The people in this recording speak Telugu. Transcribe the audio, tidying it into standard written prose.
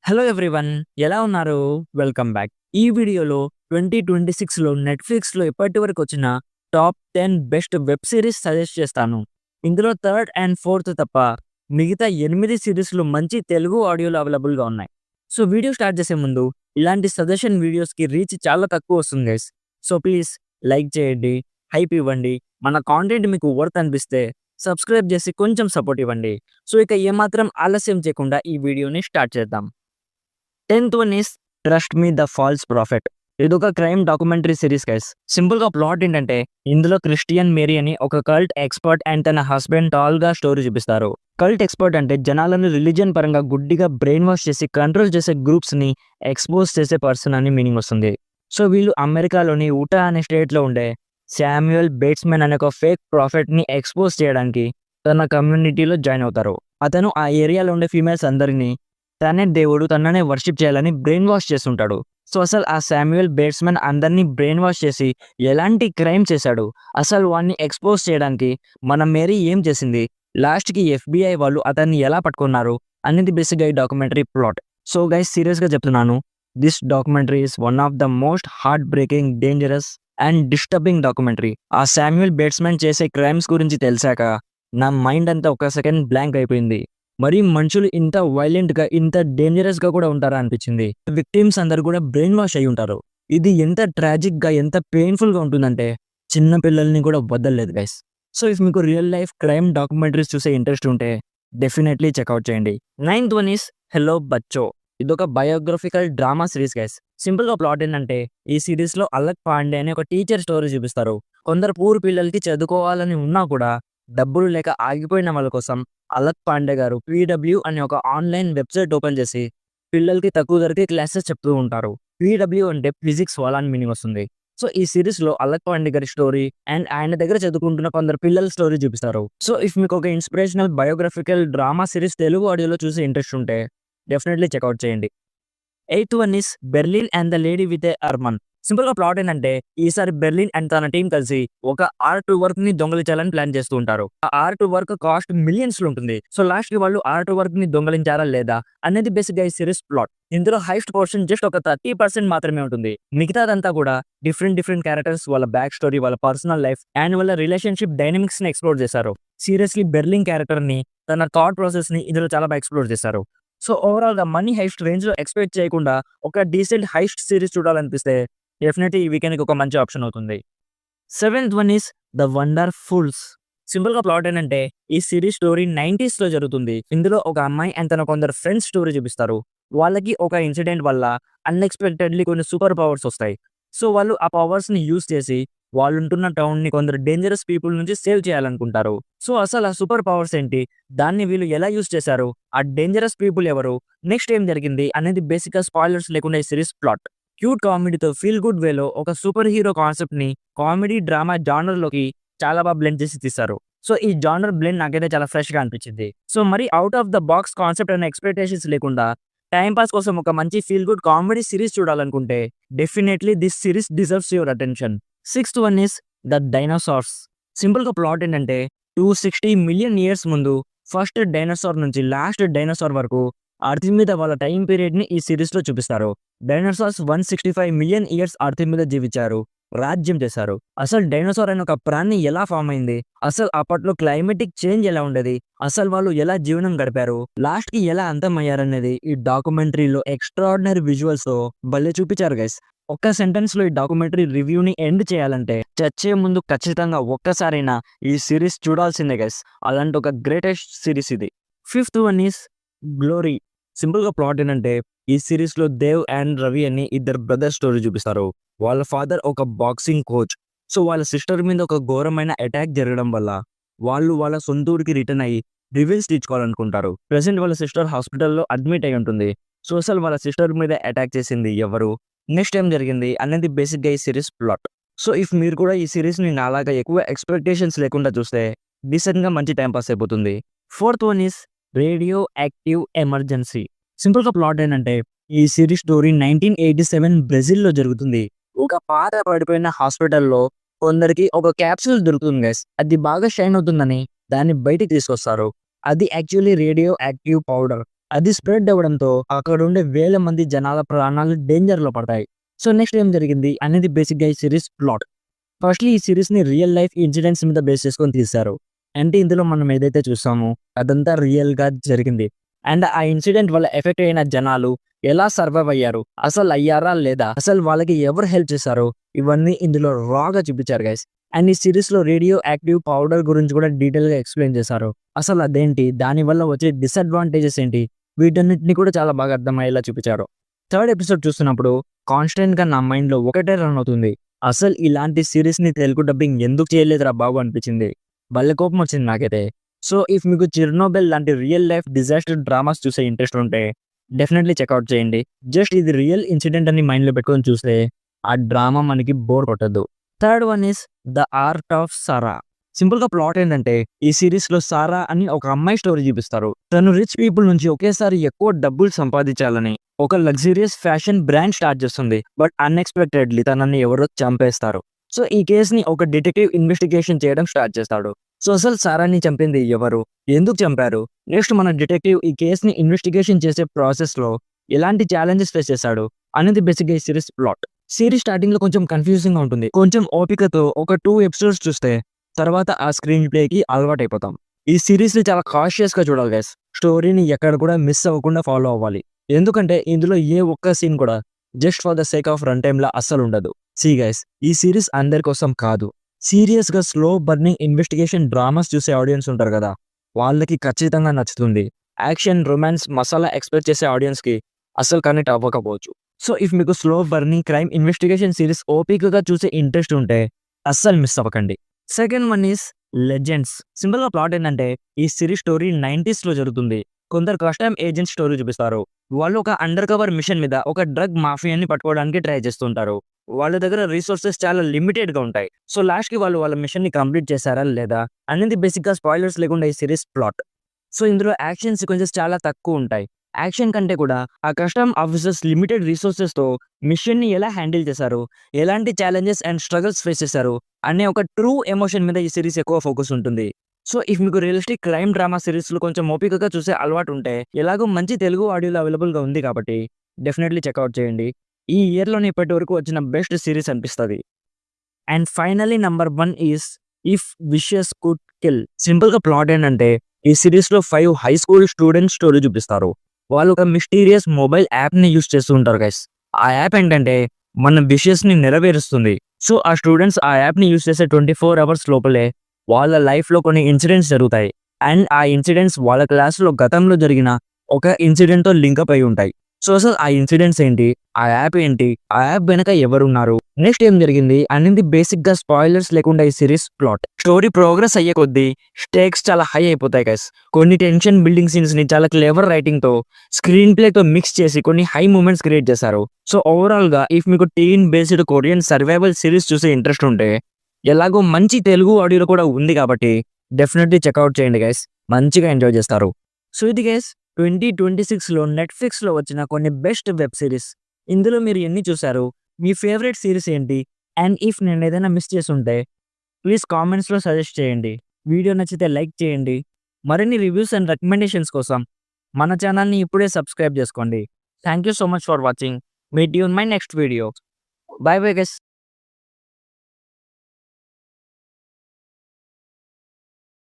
హలో ఎవ్రీవన్, ఎలా ఉన్నారు? Welcome back. ఈ వీడియోలో 2026లో నెట్‌ఫ్లిక్స్‌లో ఇప్పటివరకు వచ్చిన top 10 best web series suggest చేస్తాను. ఇందులో థర్డ్ అండ్ ఫోర్త్ తప్ప మిగతా 8 సిరీస్‌లు మంచి తెలుగు ఆడియోలో అవైలబుల్‌గా ఉన్నాయి. సో వీడియో స్టార్ట్ చేసే ముందు ఇలాంటి సజెషన్ వీడియోస్‌కి రీచ్ చాలా తక్కువ వస్తుంది గైస్. సో ప్లీజ్ లైక్ చేయండి, హైప్ ఇవ్వండి. మన కాంటెంట్ మీకు వర్త్ అనిపిస్తే సబ్స్క్రైబ్ చేసి కొంచెం సపోర్ట్ ఇవ్వండి. సో ఇక ఏమాత్రం ఆలస్యం చేయకుండా ఈ వీడియోని స్టార్ట్ చేద్దాం. 10th one is 'trust me the false prophet'. ఇదొక క్రైమ్ డాక్యుమెంటరీ సిరీస్ గైస్. సింపుల్‌గా ప్లాట్ ఏంటంటే, ఇందులో క్రిస్టియన్ మేరీ అని ఒక కల్ట్ ఎక్స్‌పర్ట్ అండ్ తన హస్బెండ్ టాల్‌గా స్టోరీ చూపిస్తారు. కల్ట్ ఎక్స్‌పర్ట్ అంటే జనాలను రిలిజియన్ పరంగా గుడ్డిగా బ్రెయిన్ వాష్ చేసి కంట్రోల్ చేసే గ్రూప్స్‌ని ఎక్స్‌పోజ్ చేసే పర్సన్ అని మీనింగ్ వస్తుంది. సో వీళ్ళు అమెరికాలోని ఉటా అనే స్టేట్‌లో ఉండే శామ్యూయల్ బేట్స్‌మెన్ అనే ఒక ఫేక్ ప్రాఫెట్‌ని ఎక్స్‌పోజ్ చేయడానికి తన కమ్యూనిటీలో జాయిన్ అవుతారు. అతను ఆ ఏరియాలో ఉండే ఫీమేల్స్ అందరిని తనే దేవుడు, తననే వర్షిప్ చేయాలని బ్రెయిన్ వాష్ చేస్తుంటాడు. సో అసలు ఆ శామ్యూయల్ బేట్స్‌మెన్ అందరిని బ్రెయిన్ వాష్ చేసి ఎలాంటి క్రైమ్ చేశాడు, అసలు వాడిని ఎక్స్‌పోజ్ చేయడానికి మన మేరీ ఏం చేసింది, లాస్ట్‌కి ఎఫ్‌బీఐ వాళ్ళు అతన్ని ఎలా పట్టుకున్నారు అనేది బేసిక్‌గా ఈ డాక్యుమెంటరీ ప్లాట్. సో గైస్, సీరియస్‌గా చెప్తున్నాను, this documentary is one of the most heart breaking, dangerous and disturbing documentary. ఆ శామ్యూయల్ బేట్స్‌మెన్ చేసే క్రైమ్స్ గురించి తెలిసాక నా మైండ్ అంతా ఒక సెకండ్ బ్లాంక్ అయిపోయింది. మరి మనుషులు ఇంత వైలెంట్‌గా, ఇంత డేంజరస్‌గా కూడా ఉంటారా అనిపించింది. విక్టిమ్స్ అందరూ కూడా బ్రెయిన్ వాష్ అయ్యి ఉంటారు. ఇది ఎంత ట్రాజిక్‌గా, ఎంత పెయిన్‌ఫుల్‌గా ఉంటుందంటే చిన్న పిల్లల్ని కూడా వదలలేదు గైస్. సో ఇఫ్ మీకు రియల్ లైఫ్ క్రైమ్ డాక్యుమెంటరీస్ చూసే ఇంట్రెస్ట్ ఉంటే డెఫినెట్లీ చెక్‌ఔట్ చేయండి. 9th one is 'hello Bachcho'. ఇదొక బయోగ్రఫికల్ డ్రామా సిరీస్ గైస్. సింపుల్‌గా ప్లాట్ ఏంటంటే, ఈ సిరీస్‌లో అలక్ పాండే అనే ఒక టీచర్ స్టోరీ చూపిస్తారు. కొందరు పూర్ పిల్లలకి చదువుకోవాలని ఉన్నా కూడా డబ్బులు లేక ఆగిపోయిన వాళ్ళ కోసం అలక్ పాండే గారు పీడబ్ల్యూ అనే ఒక ఆన్‌లైన్ వెబ్‌సైట్ ఓపెన్ చేసి పిల్లలకి తక్కువ ధరకే క్లాసెస్ చెప్తూ ఉంటారు. పీడబ్ల్యూ అంటే ఫిజిక్స్ వాలా అని మీనింగ్ వస్తుంది. సో ఈ సిరీస్‌లో అలక్ పాండే గారి స్టోరీ అండ్ ఆయన దగ్గర చదువుకుంటున్న కొందరు పిల్లల స్టోరీ చూపిస్తారు. సో ఇఫ్ మీకు ఒక inspirational biographical drama series Telugu ఆడియోలో చూసే ఇంట్రెస్ట్ ఉంటే డెఫినెట్లీ చెక్‌ఔట్ చేయండి. 8th one is 'Berlin and the lady with a ermine'. సింపుల్‌గా ప్లాట్ ఏంటంటే, ఈసారి బెర్లిన్ అండ్ తన టీమ్ కలిసి ఒక ఆర్ట్ వర్క్‌ని దొంగిలించాలని ప్లాన్ చేస్తూ ఉంటారు. ఆ ఆర్ట్ వర్క్ కాస్ట్ మిలియన్స్‌లో ఉంటుంది. సో లాస్ట్‌కి వాళ్ళు ఆర్ట్ వర్క్‌ని దొంగిలించారా లేదా అనేది బేసిక్‌గా ఈ సిరీస్ ప్లాట్. ఇందులో హైయెస్ట్ పోర్షన్ జస్ట్ ఒక 30% మాత్రమే ఉంటుంది. మిగతాదంతా కూడా డిఫరెంట్ క్యారెక్టర్స్, వాళ్ళ బ్యాక్ స్టోరీ, వాళ్ళ పర్సనల్ లైఫ్ అండ్ వాళ్ళ రిలేషన్‌షిప్ డైనమిక్స్‌ని ఎక్స్‌ప్లోర్ చేశారు. సీరియస్‌లీ బెర్లిన్ క్యారెక్టర్‌ని, తన థాట్ ప్రాసెస్‌ని ఇందులో చాలా బాగా ఎక్స్‌ప్లోర్ చేశారు. సో ఓవరాల్‌గా మనీ హైస్ట్ రేంజ్‌లో ఎక్స్‌పెక్ట్ చేయకుండా ఒక డీసెంట్ హైస్ట్ సీరీస్ చూడాలనిపిస్తే డెఫినెట్‌లీ ఈ వీకెండ్‌కి ఒక మంచి ఆప్షన్ అవుతుంది. 7th one is 'the వండర్‌ఫుల్స్'. సింపుల్‌గా ప్లాట్ ఏంటంటే, ఈ సిరీస్ స్టోరీ 90స్‌లో జరుగుతుంది. ఇందులో ఒక అమ్మాయి అండ్ తన కొందరు ఫ్రెండ్స్ స్టోరీ చూపిస్తారు. వాళ్ళకి ఒక ఇన్సిడెంట్ వల్ల అన్‌ఎక్స్‌పెక్టెడ్‌లీ కొన్ని సూపర్ పవర్స్ వస్తాయి. సో వాళ్ళు ఆ పవర్స్‌ని యూజ్ చేసి వాళ్ళుంటున్న టౌన్‌ని కొందరు డేంజరస్ పీపుల్ నుంచి సేవ్ చేయాలనుకుంటారు. సో అసలు ఆ సూపర్ పవర్స్ ఏంటి? దాన్ని వీళ్ళు ఎలా యూజ్ చేశారు? ఆ డేంజరస్ పీపుల్ ఎవరు? నెక్స్ట్ ఏం జరిగింది? అనేది బేసిక్‌గా స్పాయిలర్స్ లేకుండా ఈ సిరీస్ ప్లాట్. క్యూట్ కామెడీతో ఫీల్ గుడ్ వేలో ఒక సూపర్ హీరో కాన్సెప్ట్‌ని కామెడీ, డ్రామా జానర్‌లోకి చాలా బాగా బ్లెండ్ చేసి తీశారు. సో ఈ జానర్ బ్లెండ్ నాకైతే చాలా ఫ్రెష్‌గా అనిపించింది. సో మరి out of the box concept అనే ఎక్స్‌పెక్టేషన్స్ లేకుండా టైమ్ పాస్ కోసం ఒక మంచి ఫీల్ గుడ్ కామెడీ సిరీస్ చూడాలనుకుంటే definitely this series deserves your attention. 6th one is 'the dinosaurs'. సింపుల్‌గా ప్లాట్ ఏంటంటే, 260 మిలియన్ ఇయర్స్ ముందు ఫస్ట్ డైనోసార్ నుంచి లాస్ట్ డైనోసార్ వరకు అర్త్ మీద వాళ్ళ టైమ్ పీరియడ్‌ని ఈ సిరీస్‌లో చూపిస్తారు. డైనోసార్స్ 165 మిలియన్ ఇయర్స్ అర్త్ మీద జీవించారు, రాజ్యం చేశారు. అసలు డైనోసార్ అనే ఒక ప్రాణి ఎలా ఫామ్ అయింది? అసలు అప్పట్లో క్లైమాటిక్ చేంజ్ ఎలా ఉండేది? అసలు వాళ్ళు ఎలా జీవనం గడిపారు? లాస్ట్‌కి ఎలా అంతమయ్యారనేది ఈ డాక్యుమెంటరీలో ఎక్స్ట్రార్డినరీ విజువల్స్‌తో భలే చూపించారు గైస్. ఒక్క సెంటెన్స్‌లో ఈ డాక్యుమెంటరీ రివ్యూని ఎండ్ చేయాలంటే, చచ్చే ముందు ఖచ్చితంగా ఒక్కసారైనా ఈ సిరీస్ చూడాల్సిందే గైస్. అలాంటి ఒక గ్రేటెస్ట్ సిరీస్ ఇది. 5th one is 'glory'. సింపుల్‌గా ప్లాట్ ఏంటంటే, ఈ సిరీస్‌లో దేవ్ అండ్ రవి అని ఇద్దరు బ్రదర్స్ స్టోరీ చూపిస్తారు. వాళ్ళ ఫాదర్ ఒక బాక్సింగ్ కోచ్. సో వాళ్ళ సిస్టర్ మీద ఒక ఘోరమైన అటాక్ జరగడం వల్ల వాళ్ళు వాళ్ళ సొంత ఊరికి రిటర్న్ అయ్యి రివెంజ్ తీర్చుకోవాలనుకుంటారు. ప్రెజెంట్ వాళ్ళ సిస్టర్ హాస్పిటల్‌లో అడ్మిట్ అయ్యి ఉంటుంది. సో అసలు వాళ్ళ సిస్టర్ మీద అటాక్ చేసింది ఎవరు? నెక్స్ట్ ఏం జరిగింది? అనేది బేసిక్‌గా ఈ సిరీస్ ప్లాట్. సో ఇఫ్ మీరు కూడా ఈ సిరీస్‌ని నాలాగా ఎక్కువ ఎక్స్‌పెక్టేషన్స్ లేకుండా చూస్తే డీసెంట్‌గా మంచి టైమ్ పాస్ అయిపోతుంది. 4th one is 'radio active emergency'. సింపుల్‌గా ప్లాట్ ఏంటంటే, ఈ సిరీస్ స్టోరీ 1987 బ్రెజిల్‌లో జరుగుతుంది. ఒక పాత పడిపోయిన హాస్పిటల్‌లో కొందరికి ఒక క్యాప్సూల్ దొరుకుతుంది గైస్. అది బాగా షైన్ అవుతుందని దాన్ని బయటికి తీసుకొస్తారు. అది యాక్చువల్లీ రేడియో యాక్టివ్ పౌడర్. అది స్ప్రెడ్ అవ్వడంతో అక్కడ ఉండే వేల మంది జనాల ప్రాణాలు డేంజర్ లో పడతాయి. సో నెక్స్ట్ ఏం జరిగింది అనేది బేసిక్గా ఈ సిరీస్ ప్లాట్. ఫస్ట్లీ ఈ సిరీస్ ని రియల్ లైఫ్ ఇన్సిడెంట్స్ మీద బేస్ చేసుకొని తీశారు. అంటే ఇందులో మనం ఏదైతే చూసామో అదంతా రియల్ గా జరిగింది. అండ్ ఆ ఇన్సిడెంట్ వల్ల ఎఫెక్ట్ అయిన జనాలు ఎలా సర్వైవ్ అయ్యారు, అసలు అయ్యారా లేదా, అసలు వాళ్ళకి ఎవరు హెల్ప్ చేశారో ఇవన్నీ ఇందులో రాగా చూపించారు గైస్. అండ్ ఈ సిరీస్ లో రేడియో యాక్టివ్ పౌడర్ గురించి కూడా డీటెయిల్ గా ఎక్స్ప్లెయిన్ చేశారు. అసలు అదేంటి, దాని వల్ల వచ్చే డిసడ్వాంటేజెస్ ఏంటి, వీటన్నిటిని కూడా చాలా బాగా అర్థమయ్యేలా చూపించారు. థర్డ్ ఎపిసోడ్ చూస్తున్నప్పుడు కాన్స్టెంట్ గా నా మైండ్ లో ఒకటే రన్ అవుతుంది, అసలు ఇలాంటి సిరీస్ ని తెలుగు డబ్బింగ్ ఎందుకు చేయలేదురా బాబు అనిపించింది. భలే కోపం వచ్చింది నాకైతే. సో ఇఫ్ మీకు చిర్నోబెల్ లాంటి రియల్ లైఫ్ డిజాస్టర్ డ్రామాస్ చూసే ఇంట్రెస్ట్ ఉంటే డెఫినెట్లీ చెక్అవుట్ చేయండి. జస్ట్ ఇది రియల్ ఇన్సిడెంట్ అని మైండ్ లో పెట్టుకొని చూస్తే ఆ డ్రామా మనకి బోర్ కొట్టద్దు. Third one is the art of Sara. Simple గా ప్లాట్ ఏంటంటే ఈ సిరీస్ లో సారా అని ఒక అమ్మాయి స్టోరీ చూపిస్తారు. తను రిచ్ పీపుల్ నుంచి ఒకేసారి ఎక్కువ డబ్బులు సంపాదించాలని ఒక లగ్జరియస్ ఫ్యాషన్ బ్రాండ్ స్టార్ట్ చేస్తుంది. బట్ అన్ఎక్స్పెక్టెడ్లీ తనని ఎవరో చంపేస్తారు. సో ఈ కేసుని ఒక డిటెక్టివ్ ఇన్వెస్టిగేషన్ చేయడం స్టార్ట్ చేస్తాడు. సో అసలు సారాని చంపింది ఎవరు, ఎందుకు చంపారు, నెక్స్ట్ మన డిటెక్టివ్ ఈ కేసుని ఇన్వెస్టిగేషన్ చేసే ప్రాసెస్ లో ఎలాంటి ఛాలెంజెస్ ఫేస్ చేశాడు అనేది బేసిక్గా ఈ సిరీస్ ప్లాట్. సిరీస్ స్టార్టింగ్ లో కొంచెం కన్ఫ్యూజింగ్ గా ఉంటుంది. కొంచెం ఓపికతో ఒక 2 ఎపిసోడ్స్ చూస్తే తర్వాత ఆ స్క్రీన్ ప్లే కి అలవాటు అయిపోతాం. ఈ సిరీస్ ని చాలా కాషియస్ గా చూడాలి గైస్. స్టోరీని ఎక్కడ కూడా మిస్ అవ్వకుండా ఫాలో అవ్వాలి. ఎందుకంటే ఇందులో ఏ ఒక్క సీన్ కూడా just for the sake of run time లా అస్సలు ఉండదు. సీ గైస్, ఈ సిరీస్ అందరి కోసం కాదు, సీరియస్ గా స్లో బర్నింగ్ ఇన్వెస్టిగేషన్ డ్రామాస్ చూసే ఆడియన్స్ ఉంటారు కదా, వాళ్ళకి ఖచ్చితంగా నచ్చుతుంది. యాక్షన్, రొమాన్స్, మసాలా ఎక్స్పెక్ట్ చేసే ఆడియన్స్ కి అసలు కనెక్ట్ అవ్వకపోవచ్చు. సో ఇఫ్ మీకు slow burning crime investigation series ఓపికగా చూసే ఇంట్రెస్ట్ ఉంటే అస్సలు మిస్ అవ్వకండి. Second one is legends. Simple గా ప్లాట్ ఏంటంటే ఈ సిరీస్ స్టోరీ 90s లో జరుగుతుంది. కొందరు కస్టమ్ ఏజెంట్ స్టోరీ చూపిస్తారు. వాళ్ళు ఒక అండర్ కవర్ మిషన్ మీద ఒక డ్రగ్ మాఫియాని పట్టుకోవడానికి ట్రై చేస్తుంటారు. వాళ్ళ దగ్గర రిసోర్సెస్ చాలా లిమిటెడ్ గా ఉంటాయి. సో లాస్ట్ కి వాళ్ళు వాళ్ళ మిషన్ ని కంప్లీట్ చేశారా లేదా అనేది బేసిక్ గా స్పాయిలర్స్ లేకుండా ఈ సిరీస్ ప్లాట్. సో ఇందులో యాక్షన్ సీక్వెన్సెస్ చాలా తక్కువ ఉంటాయి. యాక్షన్ కంటే కూడా ఆ కస్టమ్ ఆఫీసర్స్ లిమిటెడ్ రిసోర్సెస్ తో మిషన్ ని ఎలా హ్యాండిల్ చేశారు, ఎలాంటి ఛాలెంజెస్ అండ్ స్ట్రగల్స్ ఫేస్ చేశారు అనే ఒక ట్రూ ఎమోషన్ మీద ఈ సిరీస్ ఎక్కువ ఫోకస్ ఉంటుంది. సో ఇఫ్ మీకు రియలిస్టిక్ క్రైమ్ డ్రామా సిరీస్ లో కొంచెం ఓపికగా చూసే అలవాటు ఉంటే ఎలాగో మంచి తెలుగు ఆడియోలో అవైలబుల్ గా ఉంది కాబట్టి డెఫినెట్లీ చెక్అవుట్ చేయండి. ఈ ఇయర్ లోనే ఇప్పటి వరకు వచ్చిన బెస్ట్ సిరీస్ అనిపిస్తుంది. And finally number 1 is if wishes could kill. Simple గా ప్లాట్ ఏంటంటే ఈ సిరీస్ లో 5 హై స్కూల్ స్టూడెంట్స్ స్టోరీ చూపిస్తారు. వాళ్ళు ఒక మిస్టీరియస్ మొబైల్ యాప్ ని యూస్ చేస్తూ ఉంటారు గైస్. ఆ యాప్ ఏంటంటే మన విషెస్ ని నెరవేరుస్తుంది. సో ఆ స్టూడెంట్స్ ఆ యాప్ ని యూస్ చేసే 24 అవర్స్ లోపలే వాళ్ళ లైఫ్ లో కొన్ని ఇన్సిడెంట్స్ జరుగుతాయి. అండ్ ఆ ఇన్సిడెంట్స్ వాళ్ళ క్లాస్ లో గతంలో జరిగిన ఒక ఇన్సిడెంట్ తో లింకప్ అయి ఉంటాయి. సో అసలు ఆ ఇన్సిడెంట్స్ ఏంటి, ఆ యాప్ ఏంటి, ఆ యాప్ వెనక ఎవరున్నారు, నెక్స్ట్ ఏం జరిగింది అనేది బేసిక్ గా స్పాయిలర్స్ లేకుండా ఈ సిరీస్ ప్లాట్. స్టోరీ ప్రోగ్రెస్ అయ్యే కొద్దీ స్టేక్స్ చాలా హై అయిపోతాయి గైస్. కొన్ని టెన్షన్ బిల్డింగ్ సీన్స్ ని చాలా క్లెవర్ రైటింగ్ తో స్క్రీన్ ప్లే తో మిక్స్ చేసి కొన్ని హై మూమెంట్స్ క్రియేట్ చేశారు. సో ఓవరాల్ గా ఇఫ్ మీకు టీన్ బేస్డ్ కొరియన్ సర్వైవల్ సిరీస్ చూసే ఇంట్రెస్ట్ ఉంటే ఎలాగో మంచి తెలుగు ఆడియోలో కూడా ఉంది కాబట్టి డెఫినెట్లీ చెక్అవుట్ చేయండి గైస్, మంచిగా ఎంజాయ్ చేస్తారు. సో ఇది గైస్ 2026లో నెట్ఫ్లిక్స్లో వచ్చిన కొన్ని బెస్ట్ వెబ్ సిరీస్. ఇందులో మీరు ఎన్ని చూసారు, మీ ఫేవరెట్ సిరీస్ ఏంటి, అండ్ ఇఫ్ నేను ఏదైనా మిస్ చేస్తుంటే ప్లీజ్ కామెంట్స్లో సజెస్ట్ చేయండి. వీడియో నచ్చితే లైక్ చేయండి. మరిన్ని రివ్యూస్ అండ్ రికమెండేషన్స్ కోసం మన ఛానల్ని ఇప్పుడే సబ్స్క్రైబ్ చేసుకోండి. Thank you so much for watching. Meet you in my next video. By bye guys.